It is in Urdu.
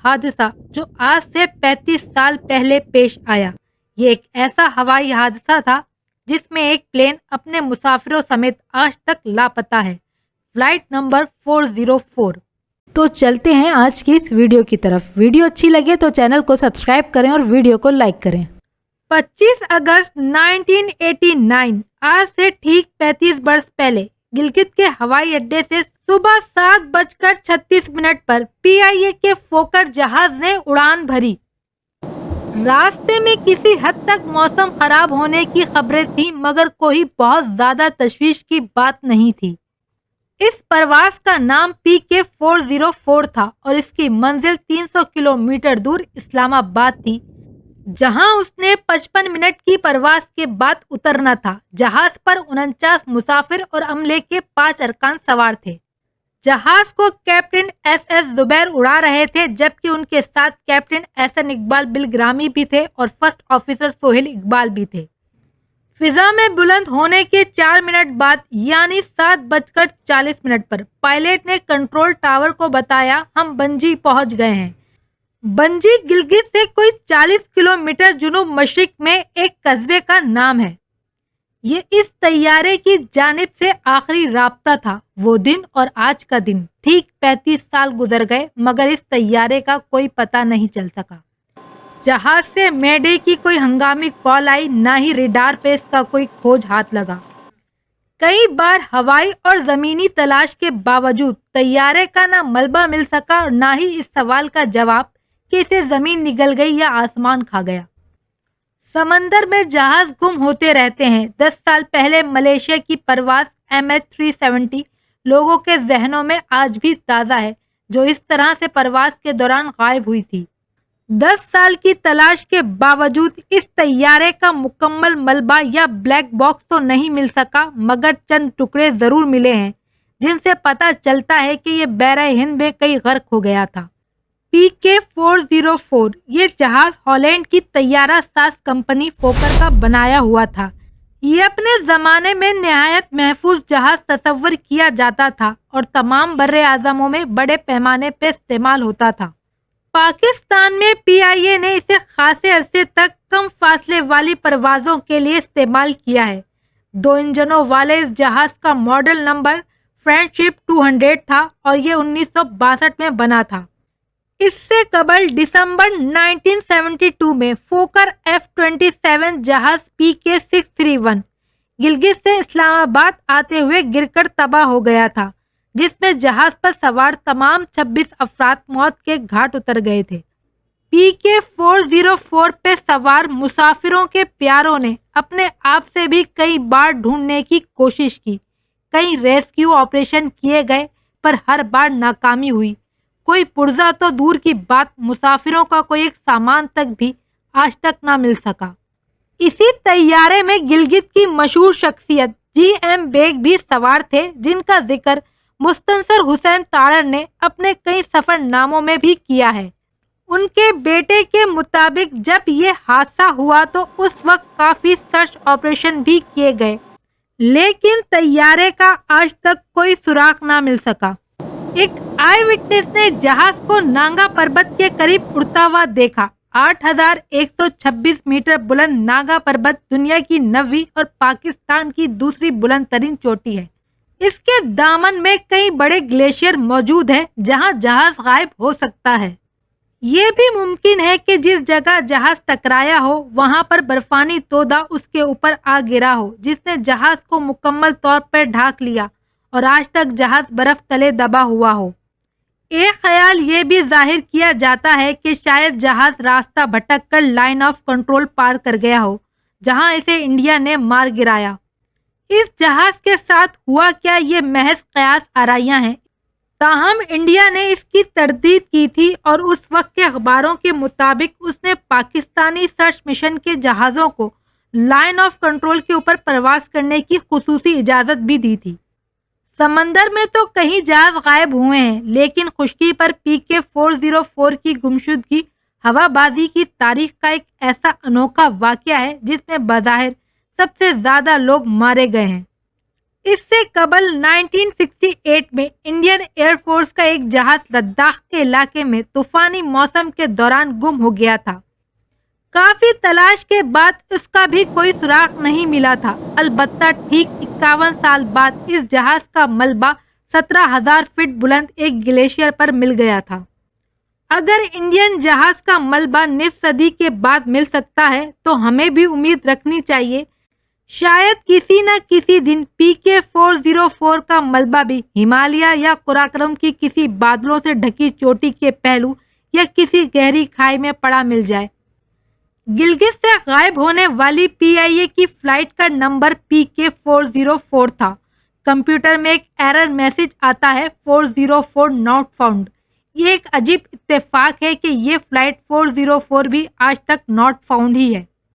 حادثہ جو آج سے 35 سال پہلے پیش آیا۔ یہ ایک ایسا ہوائی حادثہ تھا جس میں ایک پلین اپنے مسافروں سمیت آج تک لاپتہ ہے، فلائٹ نمبر 404۔ تو چلتے ہیں آج کی اس ویڈیو کی طرف۔ ویڈیو اچھی لگے تو چینل کو سبسکرائب کریں اور ویڈیو کو لائک کریں۔ 25 اگست 1989، آج سے ٹھیک 35 برس پہلے گلگت کے ہوائی اڈے سے صبح 7:36 پر PIA کے فوکر جہاز نے اڑان بھری۔ راستے میں کسی حد تک موسم خراب ہونے کی خبریں تھیں، مگر کوئی بہت زیادہ تشویش کی بات نہیں تھی۔ اس پرواز کا نام PK 404 تھا اور اس کی منزل 300 کلومیٹر دور اسلام آباد تھی، جہاں اس نے 55 منٹ کی پرواز کے بعد اترنا تھا۔ جہاز پر 49 مسافر اور عملے کے 5 ارکان سوار تھے۔ جہاز کو کیپٹن SS زبیر اڑا رہے تھے، جبکہ ان کے ساتھ کیپٹن SN اقبال بلگرامی بھی تھے اور فرسٹ آفیسر سہیل اقبال بھی تھے۔ فضا میں بلند ہونے کے 4 منٹ بعد یعنی 7:40 پر پائلٹ نے کنٹرول ٹاور کو بتایا، ہم بنجی پہنچ گئے ہیں۔ بنجی گلگت سے کوئی 40 کلومیٹر جنوب مشرق میں ایک قصبے کا نام ہے۔ یہ اس طیارے کی جانب سے آخری رابطہ تھا۔ وہ دن اور آج کا دن ٹھیک 35 سال گزر گئے، مگر اس طیارے کا کوئی پتہ نہیں چل سکا۔ جہاز سے میڈے کی کوئی ہنگامی کال آئی، نہ ہی ریڈار پہ اس کا کوئی کھوج ہاتھ لگا۔ کئی بار ہوائی اور زمینی تلاش کے باوجود طیارے کا نہ ملبہ مل سکا اور نہ ہی اس سوال کا جواب کہ اسے زمین نگل گئی یا آسمان کھا گیا۔ سمندر میں جہاز گم ہوتے رہتے ہیں۔ 10 سال پہلے ملیشیا کی پرواز MH370 لوگوں کے ذہنوں میں آج بھی تازہ ہے، جو اس طرح سے پرواز کے دوران غائب ہوئی تھی۔ 10 سال کی تلاش کے باوجود اس طیارے کا مکمل ملبہ یا بلیک باکس تو نہیں مل سکا، مگر چند ٹکڑے ضرور ملے ہیں جن سے پتہ چلتا ہے کہ یہ بحرہ ہند میں کہیں غرق ہو گیا تھا۔ PK 404 یہ جہاز ہالینڈ کی طیارہ ساز کمپنی فوکر کا بنایا ہوا تھا۔ یہ اپنے زمانے میں نہایت محفوظ جہاز تصور کیا جاتا تھا اور تمام بر اعظموں میں بڑے پیمانے پہ استعمال ہوتا تھا۔ پاکستان میں PIA نے اسے خاصے عرصے تک کم فاصلے والی پروازوں کے لیے استعمال کیا ہے۔ 2 انجنوں والے اس جہاز کا ماڈل نمبر فرینڈشپ 200 تھا اور یہ 1962 میں بنا تھا۔ اس سے قبل دسمبر 1972 میں فوکر F-27 جہاز PK 631 گلگت سے اسلام آباد آتے ہوئے گر کر تباہ ہو گیا تھا، جس میں جہاز پر سوار تمام 26 افراد موت کے گھاٹ اتر گئے تھے۔ PK 404 پہ سوار مسافروں کے پیاروں نے اپنے آپ سے بھی کئی بار ڈھونڈنے کی کوشش کی، کئی ریسکیو آپریشن کیے گئے پر ہر بار ناکامی ہوئی۔ کوئی پرزہ تو دور کی بات، مسافروں کا کوئی ایک سامان تک بھی آج تک نہ مل سکا۔ اسی طیارے میں گلگت کی مشہور شخصیت GM بیگ بھی سوار تھے، جن کا ذکر مستنصر حسین تاڑر نے اپنے کئی سفر ناموں میں بھی کیا ہے۔ ان کے بیٹے کے مطابق جب یہ حادثہ ہوا تو اس وقت کافی سرچ آپریشن بھی کیے گئے، لیکن طیارے کا آج تک کوئی سراغ نہ مل سکا۔ ایک آئی وٹنس نے جہاز کو ناگا پربت کے قریب اڑتا ہوا دیکھا۔ 8126 میٹر بلند ناگا پربت دنیا کی 9ویں اور پاکستان کی دوسری بلند ترین چوٹی ہے۔ اس کے دامن میں کئی بڑے گلیشیئر موجود ہیں جہاں جہاز غائب ہو سکتا ہے۔ یہ بھی ممکن ہے کہ جس جگہ جہاز ٹکرایا ہو وہاں پر برفانی تودا اس کے اوپر آ گرا ہو، جس نے جہاز کو مکمل طور پر ڈھانک لیا اور آج تک جہاز برف تلے دبا ہوا ہو۔ ایک خیال یہ بھی ظاہر کیا جاتا ہے کہ شاید جہاز راستہ بھٹک کر لائن آف کنٹرول پار کر گیا ہو، جہاں اسے انڈیا نے مار گرایا۔ اس جہاز کے ساتھ ہوا کیا، یہ محض قیاس آرائیاں ہیں، تاہم انڈیا نے اس کی تردید کی تھی اور اس وقت کے اخباروں کے مطابق اس نے پاکستانی سرچ مشن کے جہازوں کو لائن آف کنٹرول کے اوپر پرواز کرنے کی خصوصی اجازت بھی دی تھی۔ سمندر میں تو کہیں جہاز غائب ہوئے ہیں، لیکن خشکی پر PK 404 کی گمشدگی ہوا بازی کی تاریخ کا ایک ایسا انوکھا واقعہ ہے جس میں بظاہر سب سے زیادہ لوگ مارے گئے ہیں۔ اس سے قبل 1968 میں انڈین ایئر فورس کا ایک جہاز لداخ کے علاقے میں طوفانی موسم کے دوران گم ہو گیا تھا۔ کافی تلاش کے بعد اس کا بھی کوئی سراغ نہیں ملا تھا۔ البتہ ٹھیک 51 سال بعد اس جہاز کا ملبہ 17,000 فٹ بلند ایک گلیشیئر پر مل گیا تھا۔ اگر انڈین جہاز کا ملبہ نصف صدی کے بعد مل سکتا ہے تو ہمیں بھی امید رکھنی چاہیے، شاید کسی نہ کسی دن PK-404 کا ملبہ بھی ہمالیہ یا قراقرم کی کسی بادلوں سے ڈھکی چوٹی کے پہلو یا کسی گہری کھائی میں پڑا مل جائے۔ گلگت سے غائب ہونے والی PIA کی فلائٹ کا نمبر PK-404 تھا۔ کمپیوٹر میں ایک ایرر میسج آتا ہے 404 ناٹ فاؤنڈ۔ یہ ایک عجیب اتفاق ہے کہ یہ فلائٹ 404 بھی آج تک ناٹ فاؤنڈ ہی ہے۔